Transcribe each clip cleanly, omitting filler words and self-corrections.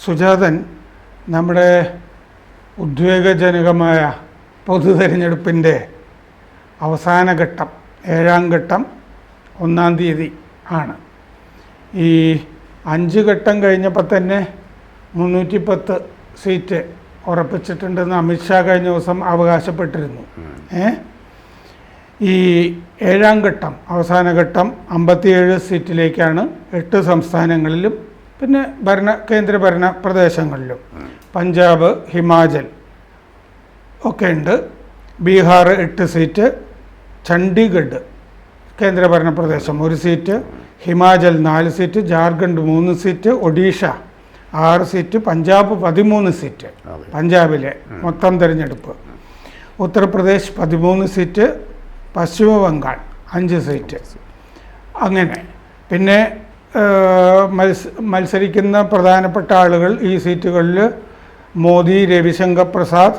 സുജാതൻ നമ്മുടെ ഉദ്വേഗജനകമായ പൊതു തെരഞ്ഞെടുപ്പിൻ്റെ അവസാന ഘട്ടം 7ാം ഘട്ടം 1-ാം തീയതി ആണ്. ഈ 5 ഘട്ടം കഴിഞ്ഞപ്പോൾ തന്നെ 310 സീറ്റ് ഉറപ്പിച്ചിട്ടുണ്ടെന്ന് അമിത്ഷാ കഴിഞ്ഞ ദിവസം അവകാശപ്പെട്ടിരുന്നു. ഈ 7ാം ഘട്ടം അവസാന ഘട്ടം 57 സീറ്റിലേക്കാണ് 8 സംസ്ഥാനങ്ങളിലും പിന്നെ കേന്ദ്രഭരണ പ്രദേശങ്ങളിലും. പഞ്ചാബ്, ഹിമാചൽ ഒക്കെ ഉണ്ട്. ബീഹാർ 8 സീറ്റ്, ചണ്ഡീഗഡ് കേന്ദ്രഭരണ പ്രദേശം 1 seat, Himachal 4 seat, Jharkhand 3 seat, Odisha 6 seat, Punjab 13 seat. പഞ്ചാബിലെ മൊത്തം തിരഞ്ഞെടുപ്പ്. ഉത്തർപ്രദേശ് 13 സീറ്റ്, പശ്ചിമ ബംഗാൾ 5 സീറ്റ്. അങ്ങനെ പിന്നെ മത്സരിക്കുന്ന പ്രധാനപ്പെട്ട ആളുകൾ ഈ സീറ്റുകളിൽ മോദി, രവിശങ്കർ പ്രസാദ്,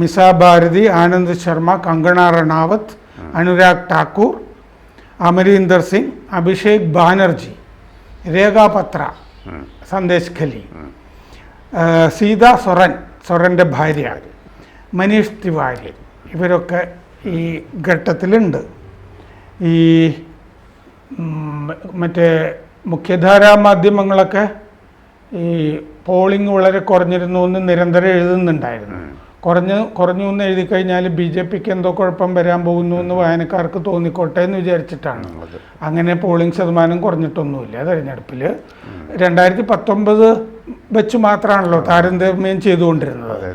മിസ ഭാരതി, ആനന്ദ് ശർമ്മ, കങ്കണ റണാവത്ത്, അനുരാഗ് ഠാക്കൂർ, അമരീന്ദർ സിംഗ്, അഭിഷേക് ബാനർജി, രേഖ പത്ര, സന്ദേശ് ഖലി, സീത സൊറൻ്റെ ഭാര്യ, മനീഷ് തിവാരി, ഇവരൊക്കെ ഈ ഘട്ടത്തിലുണ്ട്. ഈ മറ്റേ മുഖ്യധാരാ മാധ്യമങ്ങളൊക്കെ ഈ പോളിംഗ് വളരെ കുറഞ്ഞിരുന്നു എന്ന് നിരന്തരം എഴുതുന്നുണ്ടായിരുന്നു. കുറഞ്ഞു എന്ന് എഴുതി കഴിഞ്ഞാൽ BJPക്ക് എന്തോ കുഴപ്പം വരാൻ പോകുന്നു എന്ന് വായനക്കാർക്ക് തോന്നിക്കോട്ടെ എന്ന് വിചാരിച്ചിട്ടാണ്. അങ്ങനെ പോളിംഗ് ശതമാനം കുറഞ്ഞിട്ടൊന്നുമില്ല. തെരഞ്ഞെടുപ്പിൽ 2019 വെച്ച് മാത്രമാണല്ലോ താരതമ്യം ചെയ്തുകൊണ്ടിരുന്നത്.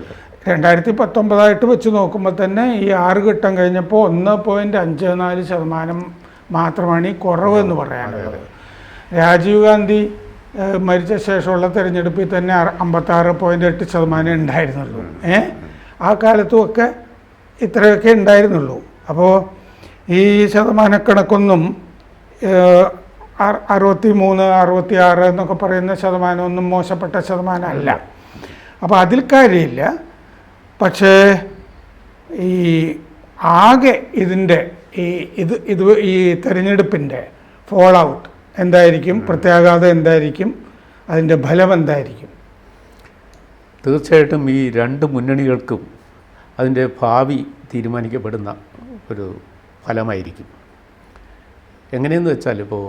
2019 വെച്ച് നോക്കുമ്പോൾ തന്നെ ഈ 6 ഘട്ടം കഴിഞ്ഞപ്പോൾ 1.54% മാത്രമാണ് ഈ കുറവ് എന്ന് പറയാനുള്ളത്. രാജീവ് ഗാന്ധി മരിച്ച ശേഷമുള്ള തെരഞ്ഞെടുപ്പിൽ തന്നെ 56.8% ഉണ്ടായിരുന്നുള്ളൂ. ആ കാലത്തുമൊക്കെ ഇത്രയൊക്കെ ഉണ്ടായിരുന്നുള്ളൂ. അപ്പോൾ ഈ ശതമാനക്കണക്കൊന്നും 63, 66 എന്നൊക്കെ പറയുന്ന ശതമാനമൊന്നും മോശപ്പെട്ട ശതമാനമല്ല. അപ്പോൾ അതിൽ കാര്യമില്ല. പക്ഷേ ഈ ആകെ ഇതിൻ്റെ ഈ തെരഞ്ഞെടുപ്പിൻ്റെ ഫോൾ ഔട്ട് എന്തായിരിക്കും, പ്രത്യാഘാതം എന്തായിരിക്കും, അതിൻ്റെ ഫലം എന്തായിരിക്കും? തീർച്ചയായിട്ടും ഈ 2 മുന്നണികൾക്കും അതിൻ്റെ ഭാവി തീരുമാനിക്കപ്പെടുന്ന ഒരു ഫലമായിരിക്കും. എങ്ങനെയെന്ന് വെച്ചാൽ, ഇപ്പോൾ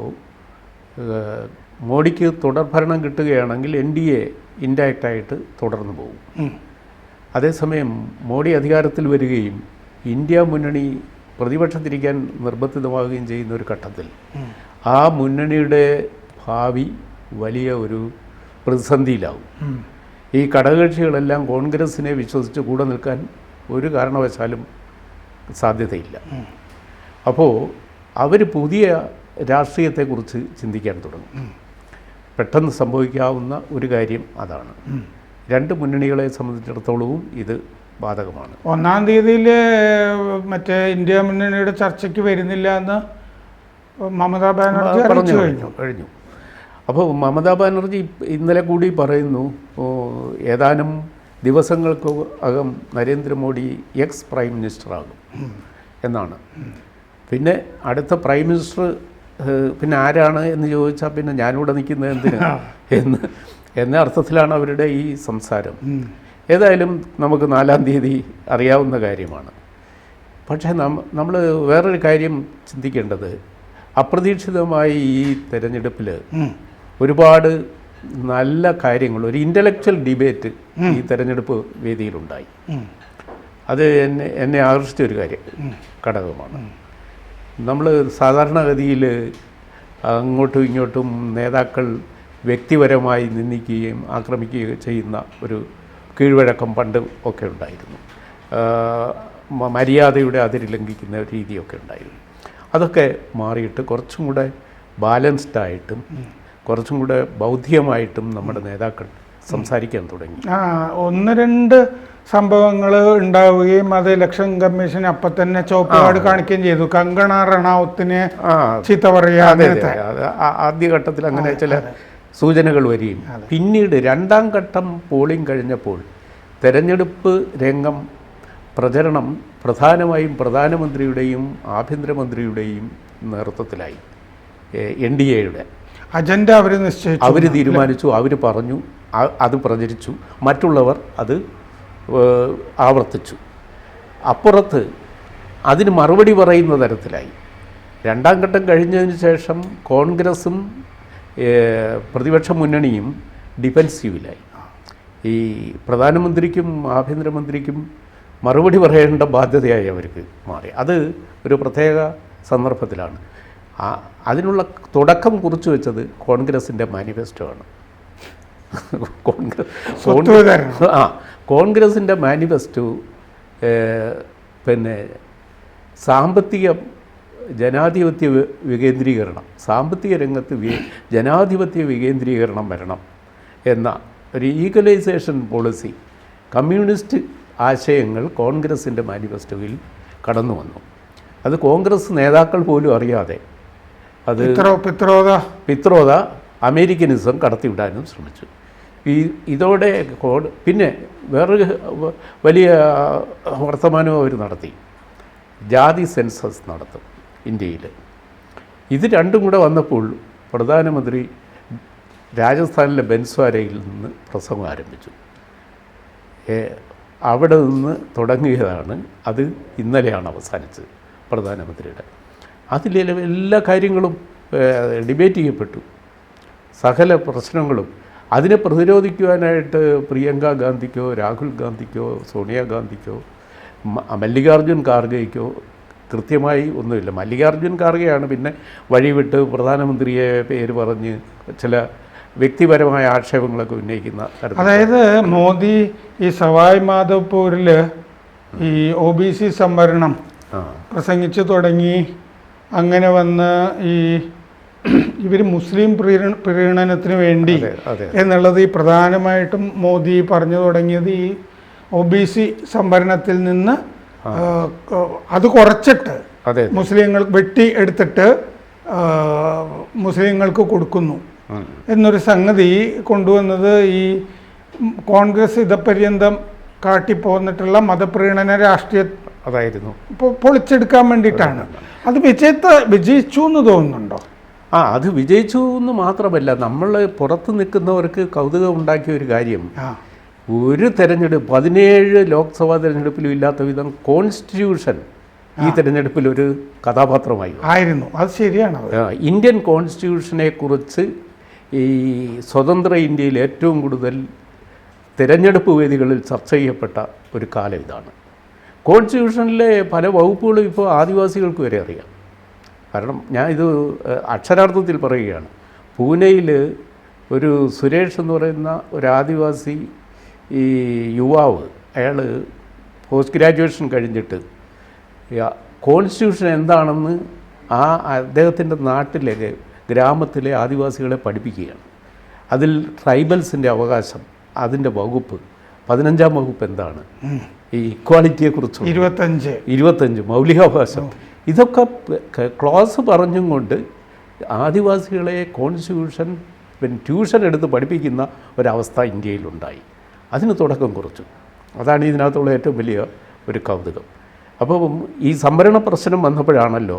മോഡിക്ക് തുടർഭരണം കിട്ടുകയാണെങ്കിൽ NDA ഇൻഡയറക്റ്റായിട്ട് തുടർന്നു പോകും. അതേസമയം മോഡി അധികാരത്തിൽ വരികയും ഇന്ത്യ മുന്നണി പ്രതിപക്ഷത്തിരിക്കാൻ നിർബന്ധിതമാവുകയും ചെയ്യുന്ന ഒരു ഘട്ടത്തിൽ ആ മുന്നണിയുടെ ഭാവി വലിയ ഒരു പ്രതിസന്ധിയിലാവും. ഈ ഘടകകക്ഷികളെല്ലാം കോൺഗ്രസിനെ വിശ്വസിച്ച് കൂടെ നിൽക്കാൻ ഒരു കാരണവശാലും സാധ്യതയില്ല. അപ്പോൾ അവർ പുതിയ രാഷ്ട്രീയത്തെക്കുറിച്ച് ചിന്തിക്കാൻ തുടങ്ങും. പെട്ടെന്ന് സംഭവിക്കാവുന്ന ഒരു കാര്യം അതാണ്. 2 മുന്നണികളെ സംബന്ധിച്ചിടത്തോളവും ഇത് ബാധകമാണ്. 1-ാം തീയതിയിൽ മറ്റേ ഇന്ത്യ മുന്നണിയുടെ ചർച്ചയ്ക്ക് വരുന്നില്ല എന്ന് മമതാ ബാനർജി കഴിഞ്ഞു. അപ്പോൾ മമതാ ബാനർജി ഇന്നലെ കൂടി പറയുന്നു, ഏതാനും ദിവസങ്ങൾക്ക് അകം നരേന്ദ്രമോദി എക്സ് പ്രൈം മിനിസ്റ്ററാകും എന്നാണ്. പിന്നെ അടുത്ത പ്രൈം മിനിസ്റ്റർ പിന്നെ ആരാണ് എന്ന് ചോദിച്ചാൽ പിന്നെ ഞാനിവിടെ നിൽക്കുന്നത് എന്തിന് എന്ന അർത്ഥത്തിലാണ് അവരുടെ ഈ സംസാരം. ഏതായാലും നമുക്ക് 4-ാം തീയതി അറിയാവുന്ന കാര്യമാണ്. പക്ഷേ നമ്മൾ വേറൊരു കാര്യം ചിന്തിക്കേണ്ടത്, അപ്രതീക്ഷിതമായി ഈ തെരഞ്ഞെടുപ്പിൽ ഒരുപാട് നല്ല കാര്യങ്ങൾ, ഒരു ഇൻ്റലക്ച്വൽ ഡിബേറ്റ് ഈ തെരഞ്ഞെടുപ്പ് വേദിയിലുണ്ടായി. അത് എന്നെ ആകർഷിച്ച ഒരു ഘടകമാണ്. നമ്മൾ സാധാരണഗതിയിൽ അങ്ങോട്ടും ഇങ്ങോട്ടും നേതാക്കൾ വ്യക്തിപരമായി നിന്ദിക്കുകയും ആക്രമിക്കുകയും ചെയ്യുന്ന ഒരു കീഴ്വഴക്കം പണ്ട് ഒക്കെ ഉണ്ടായിരുന്നു. മര്യാദയുടെ അതിര് ലംഘിക്കുന്ന രീതിയൊക്കെ ഉണ്ടായിരുന്നു. അതൊക്കെ മാറിയിട്ട് കുറച്ചും കൂടെ ബാലൻസ്ഡായിട്ടും കുറച്ചും കൂടെ ബൗദ്ധികമായിട്ടും നമ്മുടെ നേതാക്കൾ സംസാരിക്കാൻ തുടങ്ങി. 1-2 സംഭവങ്ങൾ ഉണ്ടാവുകയും അത് ഇലക്ഷൻ കമ്മീഷൻ അപ്പം തന്നെ ചുവപ്പ് കാർഡ് കാണിക്കുകയും ചെയ്തു. കങ്കണ റണാവത്തിനെ ചീത്ത പറയാതെ ആദ്യഘട്ടത്തിൽ അങ്ങനെ ചില സൂചനകൾ വരികയും പിന്നീട് 2-ാം ഘട്ടം പോളിംഗ് കഴിഞ്ഞപ്പോൾ തെരഞ്ഞെടുപ്പ് രംഗം പ്രചരണം പ്രധാനമായും പ്രധാനമന്ത്രിയുടെയും ആഭ്യന്തരമന്ത്രിയുടെയും നേതൃത്വത്തിലായി. NDAയുടെ അജണ്ട അവർ നിശ്ചയിച്ചു, അവർ തീരുമാനിച്ചു, അവർ പറഞ്ഞു. അത് പ്രചരിച്ചു, മറ്റുള്ളവർ അത് ആവർത്തിച്ചു. അപ്പുറത്ത് അതിന് മറുപടി പറയുന്ന തരത്തിലായി. രണ്ടാം ഘട്ടം കഴിഞ്ഞതിന് ശേഷം കോൺഗ്രസും പ്രതിപക്ഷ മുന്നണിയും ഡിഫെൻസീവിലായി. ഈ പ്രധാനമന്ത്രിക്കും ആഭ്യന്തരമന്ത്രിക്കും മറുപടി പറയേണ്ട ബാധ്യതയായി അവർക്ക് മാറി. അത് ഒരു പ്രത്യേക സന്ദർഭത്തിലാണ്. അതിനുള്ള തുടക്കം കുറിച്ചു വെച്ചത് കോൺഗ്രസിൻ്റെ മാനിഫെസ്റ്റോ ആണ്. കോൺഗ്രസിൻ്റെ മാനിഫെസ്റ്റോ പിന്നെ സാമ്പത്തിക ജനാധിപത്യ വികേന്ദ്രീകരണം, സാമ്പത്തിക രംഗത്ത് ജനാധിപത്യ വികേന്ദ്രീകരണം വരണം എന്ന ഒരു ഈക്വലൈസേഷൻ പോളിസി, കമ്മ്യൂണിസ്റ്റ് ആശയങ്ങൾ കോൺഗ്രസിൻ്റെ മാനിഫെസ്റ്റോയിൽ കടന്നു വന്നു. അത് കോൺഗ്രസ് നേതാക്കൾ പോലും അറിയാതെ അത് പിത്രോദ അമേരിക്കനിസം കടത്തിവിടാനും ശ്രമിച്ചു. ഇതോടെ പിന്നെ വേറൊരു വലിയ വർത്തമാനവും അവർ നടത്തി. ജാതി സെൻസസ് നടത്തും ഇന്ത്യയിൽ. ഇത് രണ്ടും കൂടെ വന്നപ്പോൾ പ്രധാനമന്ത്രി രാജസ്ഥാനിലെ ബൻസ്വാരയിൽ നിന്ന് പ്രസംഗം ആരംഭിച്ചു. അവിടെ നിന്ന് തുടങ്ങിയതാണ്. അത് ഇന്നലെയാണ് അവസാനിച്ചത് പ്രധാനമന്ത്രിയുടെ. അതിലെ എല്ലാ കാര്യങ്ങളും ഡിബേറ്റ് ചെയ്യപ്പെട്ടു, സകല പ്രശ്നങ്ങളും. അതിനെ പ്രതിരോധിക്കുവാനായിട്ട് പ്രിയങ്ക ഗാന്ധിക്കോ രാഹുൽ ഗാന്ധിക്കോ സോണിയാഗാന്ധിക്കോ മല്ലികാർജുൻ ഖാർഗെയ്ക്കോ കൃത്യമായി ഒന്നുമില്ല. മല്ലികാർജുൻ ഖാർഗെയാണ് പിന്നെ വഴിവിട്ട് പ്രധാനമന്ത്രിയെ പേര് പറഞ്ഞ് ചില വ്യക്തിപരമായ ആക്ഷേപങ്ങളൊക്കെ ഉന്നയിക്കുന്ന തരത്തിൽ. അതായത് മോദി ഈ സവായ് മാധവ്പൂരിൽ ഈ OBC സംവരണം പ്രസംഗിച്ചു തുടങ്ങി. അങ്ങനെ വന്ന് ഇവർ മുസ്ലിം പ്രീണനത്തിന് വേണ്ടി എന്നുള്ളത് ഈ പ്രധാനമായിട്ടും മോദി പറഞ്ഞു തുടങ്ങിയത് ഈ OBC സംവരണത്തിൽ നിന്ന് അത് കുറച്ചിട്ട് മുസ്ലിങ്ങൾ വെട്ടി എടുത്തിട്ട് മുസ്ലിങ്ങൾക്ക് കൊടുക്കുന്നു എന്നൊരു സംഗതി കൊണ്ടുവന്നത് ഈ കോൺഗ്രസ് ഇതപര്യന്തം കാട്ടിപ്പോന്നിട്ടുള്ള മതപ്രീണന രാഷ്ട്രീയ അതായിരുന്നു പൊളിച്ചെടുക്കാൻ വേണ്ടിയിട്ടാണ്. അത് വിജയിച്ചു എന്ന് തോന്നുന്നുണ്ടോ? അത് വിജയിച്ചു എന്ന് മാത്രമല്ല, നമ്മൾ പുറത്ത് നിൽക്കുന്നവർക്ക് കൗതുകം ഉണ്ടാക്കിയ ഒരു കാര്യം, ഒരു തെരഞ്ഞെടുപ്പ് 17 ലോക്സഭാ തെരഞ്ഞെടുപ്പിലും ഇല്ലാത്ത വിധം കോൺസ്റ്റിറ്റ്യൂഷൻ ഈ തെരഞ്ഞെടുപ്പിൽ ഒരു കഥാപാത്രമായി ആയിരുന്നു. അത് ശരിയാണ്. ഇന്ത്യൻ കോൺസ്റ്റിറ്റ്യൂഷനെ കുറിച്ച് ഈ സ്വതന്ത്ര ഇന്ത്യയിൽ ഏറ്റവും കൂടുതൽ തിരഞ്ഞെടുപ്പ് വേദികളിൽ ചർച്ച ചെയ്യപ്പെട്ട ഒരു കാലം ഇതാണ്. കോൺസ്റ്റിറ്റ്യൂഷനിലെ പല വകുപ്പുകളും ഇപ്പോൾ ആദിവാസികൾക്ക് വരെ അറിയാം. കാരണം ഞാൻ ഇത് അക്ഷരാർത്ഥത്തിൽ പറയുകയാണ്. പൂനെയിൽ ഒരു സുരേഷ് എന്ന് പറയുന്ന ഒരു ആദിവാസി ഈ യുവാവ്, അയാൾ പോസ്റ്റ് ഗ്രാജുവേഷൻ കഴിഞ്ഞിട്ട് കോൺസ്റ്റിറ്റ്യൂഷൻ എന്താണെന്ന് അദ്ദേഹത്തിൻ്റെ നാട്ടിലെ ഗ്രാമത്തിലെ ആദിവാസികളെ പഠിപ്പിക്കുകയാണ്. അതിൽ ട്രൈബൽസിൻ്റെ അവകാശം, അതിൻ്റെ വകുപ്പ് 15-ാം വകുപ്പ് എന്താണ്, ഈ ഇക്വാളിറ്റിയെക്കുറിച്ച് 25 മൗലികാവകാശം, ഇതൊക്കെ ക്ലോസ് പറഞ്ഞും കൊണ്ട് ആദിവാസികളെ കോൺസ്റ്റിറ്റ്യൂഷൻ ട്യൂഷൻ എടുത്ത് പഠിപ്പിക്കുന്ന ഒരവസ്ഥ ഇന്ത്യയിലുണ്ടായി. അതിന് തുടക്കം കുറിച്ചു. അതാണ് ഇതിനകത്തുള്ള ഏറ്റവും വലിയ ഒരു കൗതുകം. അപ്പം ഈ സംവരണ പ്രശ്നം വന്നപ്പോഴാണല്ലോ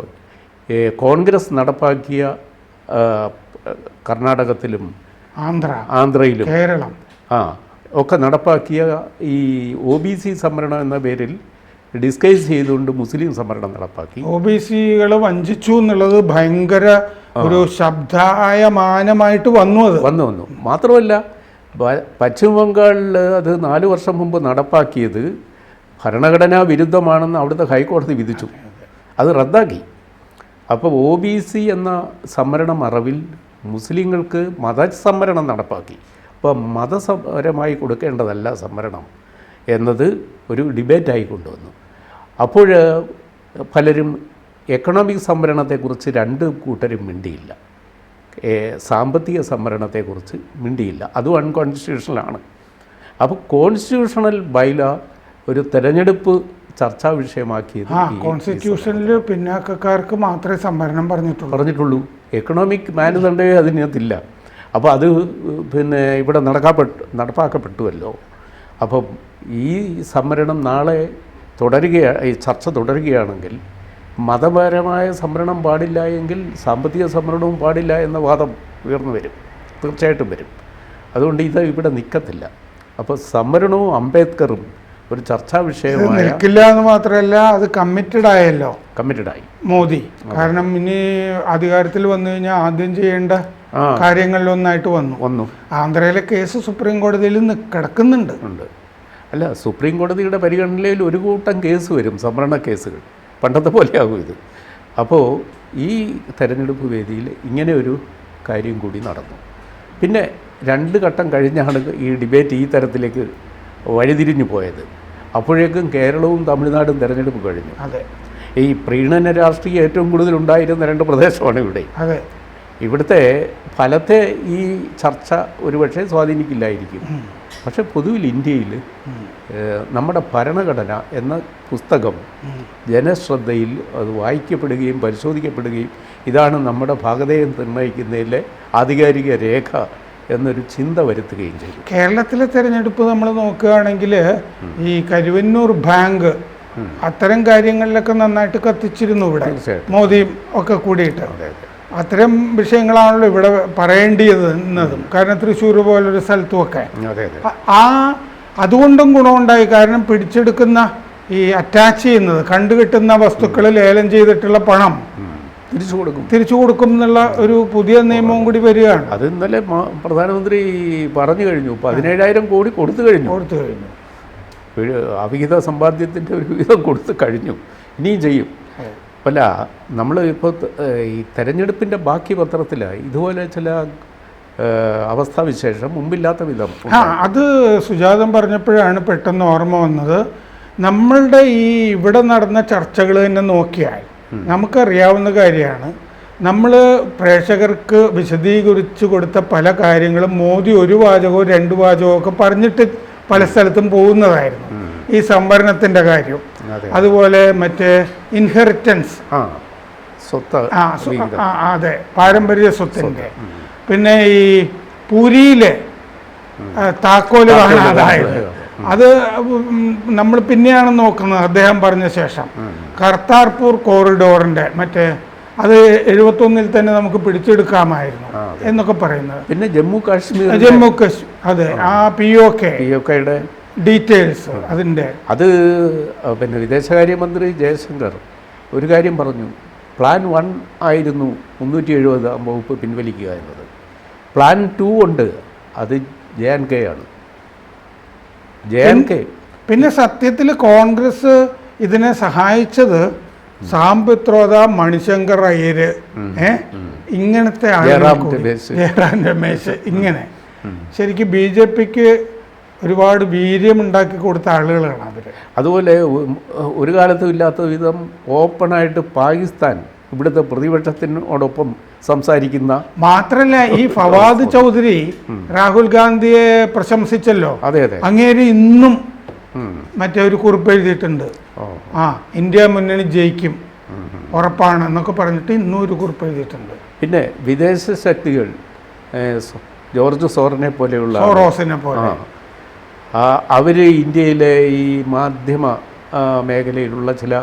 കോൺഗ്രസ് നടപ്പാക്കിയ കർണാടകത്തിലും ആന്ധ്രയിലും കേരളം ഒക്കെ നടപ്പാക്കിയ ഈ OBC സംവരണം എന്ന പേരിൽ ഡിസ്കൈസ് ചെയ്തുകൊണ്ട് മുസ്ലിം സംവരണം നടപ്പാക്കി. OBCകൾ വഞ്ചിച്ചു എന്നുള്ളത് ഭയങ്കര ഒരു ശബ്ദായമാനമായിട്ട് വന്നു. മാത്രമല്ല പശ്ചിമ ബംഗാളിൽ അത് 4 വർഷം മുമ്പ് നടപ്പാക്കിയത് ഭരണഘടനാ വിരുദ്ധമാണെന്ന് അവിടുത്തെ ഹൈക്കോടതി വിധിച്ചു. അത് റദ്ദാക്കി. അപ്പോൾ OBC എന്ന സംവരണ മറവിൽ മുസ്ലിങ്ങൾക്ക് മതസംവരണം നടപ്പാക്കി. അപ്പോൾ മതപരമായി കൊടുക്കേണ്ടതല്ല സംവരണം എന്നത് ഒരു ഡിബേറ്റായി കൊണ്ടുവന്നു. അപ്പോൾ പലരും എക്കണോമിക് സംവരണത്തെക്കുറിച്ച് 2 കൂട്ടരും മിണ്ടിയില്ല, സാമ്പത്തിക സംവരണത്തെക്കുറിച്ച് മിണ്ടിയില്ല. അതും അൺകോൺസ്റ്റിറ്റ്യൂഷണലാണ്. അപ്പോൾ കോൺസ്റ്റിറ്റ്യൂഷണൽ ബൈല ഒരു തെരഞ്ഞെടുപ്പ് ചർച്ചാ വിഷയമാക്കിയത് കോൺസ്റ്റിറ്റ്യൂഷനിൽ പിന്നാക്കക്കാർക്ക് മാത്രമേ സംവരണം പറഞ്ഞിട്ടുള്ളൂ. എക്കണോമിക് മാനദണ്ഡമേ അതിനകത്തില്ല. അപ്പോൾ അത് പിന്നെ ഇവിടെ നടപ്പാക്കപ്പെട്ടുവല്ലോ. അപ്പം ഈ സംവരണം നാളെ ഈ ചർച്ച തുടരുകയാണെങ്കിൽ മതപരമായ സംവരണം പാടില്ല എങ്കിൽ സാമ്പത്തിക സംവരണവും പാടില്ല എന്ന വാദം ഉയർന്നു വരും, തീർച്ചയായിട്ടും വരും. അതുകൊണ്ട് ഇത് ഇവിടെ നിൽക്കത്തില്ല. അപ്പോൾ സംവരണവും അംബേദ്കറും ഒരു ചർച്ചാ വിഷയമായ നിൽക്കില്ല എന്ന് മാത്രമല്ല, അത് കമ്മിറ്റഡായി മോദി. കാരണം ഇനി അധികാരത്തിൽ വന്നു കഴിഞ്ഞാൽ ആദ്യം ചെയ്യേണ്ട കാര്യങ്ങളിലൊന്നായിട്ട് വന്നു. ആന്ധ്രയിലെ കേസ് സുപ്രീം കോടതിയിൽ കിടക്കുന്നുണ്ട്. അല്ല, സുപ്രീം കോടതിയുടെ പരിഗണനയിൽ ഒരു കൂട്ടം കേസ് വരും, സംവരണ കേസുകൾ. പണ്ടത്തെ പോലെയാകും ഇത്. അപ്പോൾ ഈ തെരഞ്ഞെടുപ്പ് വേദിയിൽ ഇങ്ങനെ ഒരു കാര്യം കൂടി നടന്നു. പിന്നെ 2 ഘട്ടം കഴിഞ്ഞാണ് ഈ ഡിബേറ്റ് ഈ തരത്തിലേക്ക് വഴിതിരിഞ്ഞു പോയത്. അപ്പോഴേക്കും കേരളവും തമിഴ്നാടും തെരഞ്ഞെടുപ്പ് കഴിഞ്ഞു. ഈ പ്രീണന രാഷ്ട്രീയം ഏറ്റവും കൂടുതൽ ഉണ്ടായിരുന്ന 2 പ്രദേശമാണ് ഇവിടെ. ഇവിടുത്തെ ഫലത്തെ ഈ ചർച്ച ഒരുപക്ഷെ സ്വാധീനിക്കില്ലായിരിക്കും. പക്ഷെ പൊതുവിൽ ഇന്ത്യയിൽ നമ്മുടെ ഭരണഘടന എന്ന പുസ്തകം ജനശ്രദ്ധയിൽ അത് വായിക്കപ്പെടുകയും പരിശോധിക്കപ്പെടുകയും ഇതാണ് നമ്മുടെ ഭാഗതയെ നിർണ്ണയിക്കുന്നതിലെ ആധികാരിക രേഖ എന്നൊരു ചിന്ത വരുത്തുകയും ചെയ്തു. കേരളത്തിലെ തെരഞ്ഞെടുപ്പ് നമ്മൾ നോക്കുകയാണെങ്കിൽ ഈ കരുവന്നൂർ ബാങ്ക് അത്തരം കാര്യങ്ങളിലൊക്കെ നന്നായിട്ട് കത്തിച്ചിരുന്നു ഇവിടെ, മോദിയും ഒക്കെ കൂടിയിട്ട്. അത്തരം വിഷയങ്ങളാണല്ലോ ഇവിടെ പറയേണ്ടിയിരുന്നതും. കാരണം തൃശ്ശൂർ പോലൊരു സ്ഥലത്തുമൊക്കെ അതുകൊണ്ടും ഗുണമുണ്ടായി. കാരണം പിടിച്ചെടുക്കുന്ന ഈ അറ്റാച്ച് ചെയ്യുന്നത് കണ്ടുകിട്ടുന്ന വസ്തുക്കൾ ലേലം ചെയ്തിട്ടുള്ള പണം തിരിച്ചു കൊടുക്കും എന്നുള്ള ഒരു പുതിയ നിയമവും കൂടി വരികയാണ്. അത് ഇന്നലെ പ്രധാനമന്ത്രി പറഞ്ഞു കഴിഞ്ഞു. 17,000 കോടി കൊടുത്തു കഴിഞ്ഞു. അവിഹിത സമ്പാദ്യത്തിൻ്റെ ഒരു വിഹിതം കൊടുത്തു കഴിഞ്ഞു. ഇനിയും ചെയ്യും. അല്ല, നമ്മൾ ഇപ്പോൾ ഈ തെരഞ്ഞെടുപ്പിൻ്റെ ബാക്കി പത്രത്തിലായി ഇതുപോലെ ചില അവസ്ഥാവിശേഷം മുമ്പില്ലാത്ത വിധം. അത് സുജാതൻ പറഞ്ഞപ്പോഴാണ് പെട്ടെന്ന് ഓർമ്മ വന്നത്. നമ്മളുടെ ഈ ഇവിടെ നടന്ന ചർച്ചകൾ തന്നെ നോക്കിയാൽ നമുക്കറിയാവുന്ന കാര്യമാണ്. നമ്മൾ പ്രേക്ഷകർക്ക് വിശദീകരിച്ചു കൊടുത്ത പല കാര്യങ്ങളും മോദി 1 വാചകവും 2 വാചകവും ഒക്കെ പറഞ്ഞിട്ട് പല സ്ഥലത്തും പോകുന്നതായിരുന്നു. ഈ സംവരണത്തിൻ്റെ കാര്യം, അതുപോലെ മറ്റേ ഇൻഹെറിറ്റൻസ് സ്വത്ത്, അതെ, പാരമ്പര്യ സ്വത്തിൻ്റെ, പിന്നെ ഈ പൂരിയിലെ താക്കോല് കാണാതായത്, അത് നമ്മൾ പിന്നെയാണ് നോക്കുന്നത് അദ്ദേഹം പറഞ്ഞ ശേഷം. കർത്താർപൂർ കോറിഡോറിൻ്റെ മറ്റേ അത് 71 തന്നെ നമുക്ക് പിടിച്ചെടുക്കാമായിരുന്നു എന്നൊക്കെ പറയുന്നത്. പിന്നെ ജമ്മു കാശ്മീർ, അതെ, ആ POKയുടെ ഡീറ്റെയിൽസ് അതിൻ്റെ പിന്നെ വിദേശകാര്യമന്ത്രി ജയശങ്കർ ഒരു കാര്യം പറഞ്ഞു. പ്ലാൻ 1 ആയിരുന്നു 370 വകുപ്പ് പിൻവലിക്കുക എന്നത്. പ്ലാൻ 2 ഉണ്ട്, അത് JNK ആണ്. JNK. പിന്നെ സത്യത്തിൽ കോൺഗ്രസ് ഇതിനെ സഹായിച്ചത് സാംപിത്രോദ, മണിശങ്കർ അയ്യര്, ഇങ്ങനത്തെ ജയറാം രമേശ്, ഇങ്ങനെ ശരിക്കും BJPക്ക് ഒരുപാട് വീര്യമുണ്ടാക്കി കൊടുത്ത ആളുകളാണ് അവർ. അതുപോലെ ഒരു കാലത്തും ഇല്ലാത്ത വിധം ഓപ്പണായിട്ട് പാകിസ്ഥാൻ ഇവിടുത്തെ പ്രതിപക്ഷത്തിനോടൊപ്പം സംസാരിക്കുന്ന. മാത്രല്ല ഈ ഫവാദ് ചൗധരി രാഹുൽ ഗാന്ധിയെ പ്രശംസിച്ചല്ലോ. അങ്ങേര് ഇന്നും മറ്റേ ഒരു കുറിപ്പ് എഴുതിയിട്ടുണ്ട്. ഇന്ത്യ മുന്നണി ജയിക്കും, ഉറപ്പാണ് എന്നൊക്കെ പറഞ്ഞിട്ട് ഇന്നും ഒരു കുറിപ്പ് എഴുതിയിട്ടുണ്ട്. പിന്നെ വിദേശ ശക്തികൾ ജോർജ് സോറനെ പോലെയുള്ള അവർ ഇന്ത്യയിലെ ഈ മാധ്യമ മേഖലയിലുള്ള ചില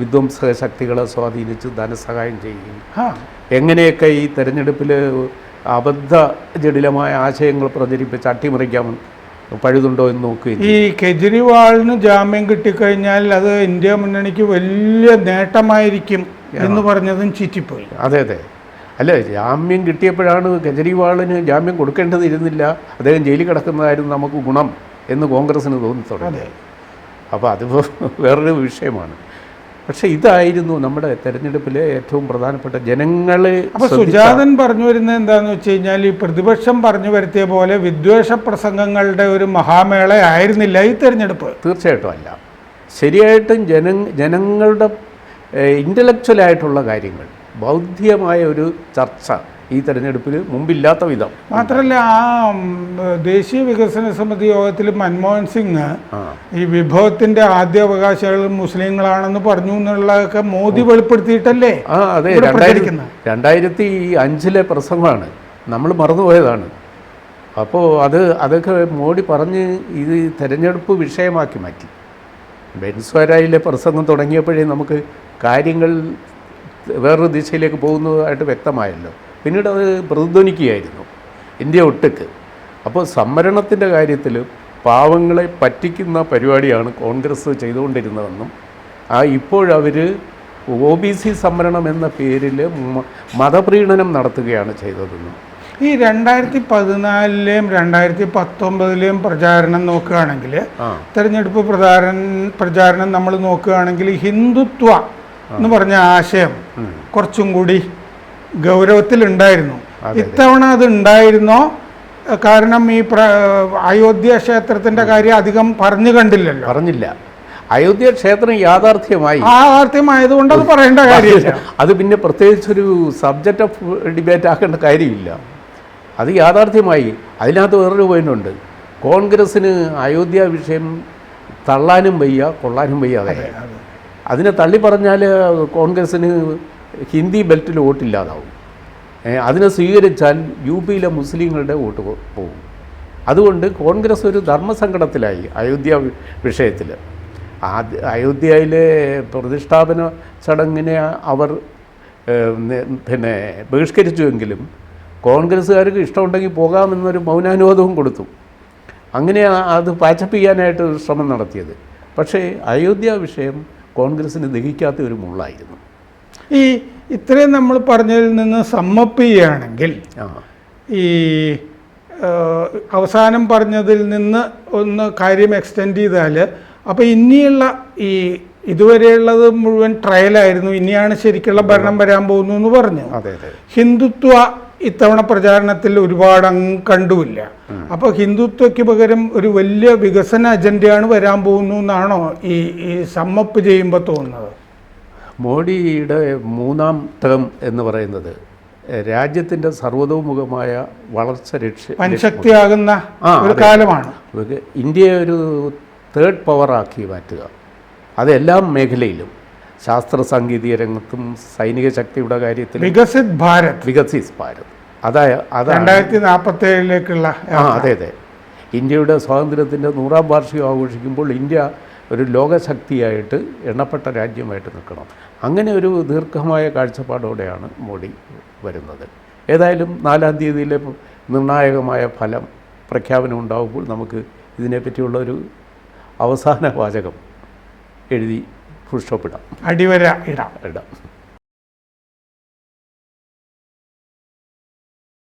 വിധ്വംസക ശക്തികളെ സ്വാധീനിച്ച് ധനസഹായം ചെയ്യുകയും എങ്ങനെയൊക്കെ ഈ തെരഞ്ഞെടുപ്പിൽ അബദ്ധ ജടിലമായ ആശയങ്ങൾ പ്രചരിപ്പിച്ച് അട്ടിമറിക്കാൻ പഴുതുണ്ടോ എന്ന് നോക്കുകയും. ഈ കെജ്രിവാളിന് ജാമ്യം കിട്ടിക്കഴിഞ്ഞാൽ അത് ഇന്ത്യ മുന്നണിക്ക് വലിയ നേട്ടമായിരിക്കും എന്ന് പറഞ്ഞതും ചീറ്റിപ്പോയി. അതെ. അല്ല, ജാമ്യം കിട്ടിയപ്പോഴാണ് കെജ്രിവാളിന് ജാമ്യം കൊടുക്കേണ്ടതിരുന്നില്ല, അദ്ദേഹം ജയിലിൽ കിടക്കുന്നതായിരുന്നു നമുക്ക് ഗുണം എന്ന് കോൺഗ്രസ്സിന് തോന്നിത്തുടങ്ങി. അപ്പോൾ അതിപ്പോൾ വേറൊരു വിഷയമാണ്. പക്ഷെ ഇതായിരുന്നു നമ്മുടെ തെരഞ്ഞെടുപ്പിലെ ഏറ്റവും പ്രധാനപ്പെട്ട ജനങ്ങളെ. അപ്പോൾ സുജാതൻ പറഞ്ഞു വരുന്നത് എന്താണെന്ന് വെച്ച് കഴിഞ്ഞാൽ ഈ പ്രതിപക്ഷം പറഞ്ഞു വരുത്തിയ പോലെ വിദ്വേഷ പ്രസംഗങ്ങളുടെ ഒരു മഹാമേള ആയിരുന്നില്ല ഈ തെരഞ്ഞെടുപ്പ്. തീർച്ചയായിട്ടും അല്ല. ശരിയായിട്ടും ജനങ്ങളുടെ ഇൻ്റലക്ച്വലായിട്ടുള്ള കാര്യങ്ങൾ, ബൗദ്ധികമായ ഒരു ചർച്ച ഈ തെരഞ്ഞെടുപ്പിൽ മുമ്പില്ലാത്ത വിധം. മാത്രമല്ല ആ ദേശീയ വികസന സമിതി യോഗത്തിൽ മൻമോഹൻ സിംഗ് ഈ വിഭവത്തിന്റെ ആദ്യ അവകാശികൾ മുസ്ലിങ്ങളാണെന്ന് പറഞ്ഞു എന്നുള്ളതൊക്കെ മോദി വെളിപ്പെടുത്തിയിട്ടല്ലേ. അതെ, 2005 പ്രസംഗമാണ്, നമ്മൾ മറന്നുപോയതാണ്. അപ്പോൾ അതൊക്കെ മോഡി പറഞ്ഞ് ഇത് തെരഞ്ഞെടുപ്പ് വിഷയമാക്കി മാറ്റി. ബെൻസ്വരായിലെ പ്രസംഗം തുടങ്ങിയപ്പോഴേ നമുക്ക് കാര്യങ്ങൾ വേറൊരു ദിശയിലേക്ക് പോകുന്നതായിട്ട് വ്യക്തമായല്ലോ. പിന്നീട് അത് പ്രതിധ്വനിക്കുകയായിരുന്നു ഇന്ത്യ ഒട്ടുക്ക്. അപ്പോൾ സംവരണത്തിൻ്റെ കാര്യത്തിൽ പാവങ്ങളെ പറ്റിക്കുന്ന പരിപാടിയാണ് കോൺഗ്രസ് ചെയ്തുകൊണ്ടിരുന്നതെന്നും ഇപ്പോഴവർ OBC സംവരണം എന്ന പേരിൽ മതപ്രീണനം നടത്തുകയാണ് ചെയ്തതെന്നും. ഈ 2014-ലെയും 2019-ലെയും പ്രചാരണം നോക്കുകയാണെങ്കിൽ, തെരഞ്ഞെടുപ്പ് പ്രചാരണം നമ്മൾ നോക്കുകയാണെങ്കിൽ ഹിന്ദുത്വ എന്ന് പറഞ്ഞ ആശയം കുറച്ചും കൂടി ഗൗരവത്തിലുണ്ടായിരുന്നു. ഇത്തവണ അത് ഉണ്ടായിരുന്നോ? കാരണം ഈ അയോധ്യ ക്ഷേത്രത്തിന്റെ കാര്യം അധികം പറഞ്ഞില്ല. അയോധ്യ ക്ഷേത്രം യാഥാർത്ഥ്യമായതുകൊണ്ട് അത് പറയേണ്ട കാര്യമില്ല. അത് പിന്നെ പ്രത്യേകിച്ചൊരു സബ്ജക്റ്റ് ഓഫ് ഡിബേറ്റ് ആക്കേണ്ട കാര്യമില്ല. അത് യാഥാർത്ഥ്യമായി. അതിനകത്ത് വേറൊരു പോയിന്റുണ്ട്. കോൺഗ്രസ്സിന് അയോധ്യ വിഷയം തള്ളാനും വയ്യ കൊള്ളാനും വയ്യ. അതിനെ തള്ളി പറഞ്ഞാൽ കോൺഗ്രസ്സിന് ഹിന്ദി ബെൽറ്റിൽ വോട്ടില്ലാതാവും. അതിനെ സ്വീകരിച്ചാൽ UP-യിലെ മുസ്ലിങ്ങളുടെ വോട്ട് പോകും. അതുകൊണ്ട് കോൺഗ്രസ് ഒരു ധർമ്മസങ്കടത്തിലായി അയോധ്യ വിഷയത്തിൽ. അയോധ്യയിലെ പ്രതിഷ്ഠാപന ചടങ്ങിനെ അവർ പിന്നെ ബഹിഷ്കരിച്ചുവെങ്കിലും കോൺഗ്രസ്സുകാർക്ക് ഇഷ്ടമുണ്ടെങ്കിൽ പോകാമെന്നൊരു മൗനാനുവാദവും കൊടുത്തു. അങ്ങനെ അത് പാച്ചപ്പ് ചെയ്യാനായിട്ട് ശ്രമം നടത്തിയത്. പക്ഷേ അയോധ്യ വിഷയം കോൺഗ്രസ്സിന് ദഹിക്കാത്ത ഒരു മുള്ളായിരുന്നു. ഈ ഇത്രയും നമ്മൾ പറഞ്ഞതിൽ നിന്ന് സമ്മപ്പ് ചെയ്യുകയാണെങ്കിൽ, ഈ അവസാനം പറഞ്ഞതിൽ നിന്ന് ഒന്ന് കാര്യം എക്സ്റ്റെൻഡ് ചെയ്താൽ, അപ്പോൾ ഇനിയുള്ള ഇതുവരെയുള്ളത് മുഴുവൻ ട്രയലായിരുന്നു, ഇനിയാണ് ശരിക്കുള്ള ഭരണം വരാൻ പോകുന്നു എന്ന് പറഞ്ഞു. ഹിന്ദുത്വ ഇത്തവണ പ്രചാരണത്തിൽ ഒരുപാട് കണ്ടുമില്ല. അപ്പോൾ ഹിന്ദുത്വയ്ക്ക് പകരം ഒരു വലിയ വികസന അജണ്ടയാണ് വരാൻ പോകുന്നു എന്നാണോ ഈ സമ്മപ്പ് ചെയ്യുമ്പോൾ തോന്നുന്നത്? മോഡിയുടെ 3ാം ടേം എന്ന് പറയുന്നത് രാജ്യത്തിൻ്റെ സർവതോമുഖമായ വളർച്ച വൻശക്തിയാകുന്ന ഒരു കാലമാണ്. ഇന്ത്യയെ ഒരു 3rd പവറാക്കി മാറ്റുക. അതെല്ലാം മേഖലയിലും, ശാസ്ത്ര സാങ്കേതിക രംഗത്തും സൈനിക ശക്തിയുടെ കാര്യത്തിൽ വികസിത് ഭാരത്. അതായത് 2047-ലേക്കുള്ള അതെ. ഇന്ത്യയുടെ സ്വാതന്ത്ര്യത്തിൻ്റെ 100ാം വാർഷികം ആഘോഷിക്കുമ്പോൾ ഇന്ത്യ ഒരു ലോകശക്തിയായിട്ട് എണ്ണപ്പെട്ട രാജ്യമായിട്ട് നിൽക്കണം. അങ്ങനെ ഒരു ദീർഘമായ കാഴ്ചപ്പാടോടെയാണ് മോഡി വരുന്നത്. ഏതായാലും 4-ാം തീയതിയിലെ നിർണായകമായ ഫലം പ്രഖ്യാപനം ഉണ്ടാകുമ്പോൾ നമുക്ക് ഇതിനെപ്പറ്റിയുള്ളൊരു അവസാന വാചകം എഴുതി ഫുൾ സ്റ്റോപ്പ് ഇടാം. അടിവര ഇടാം.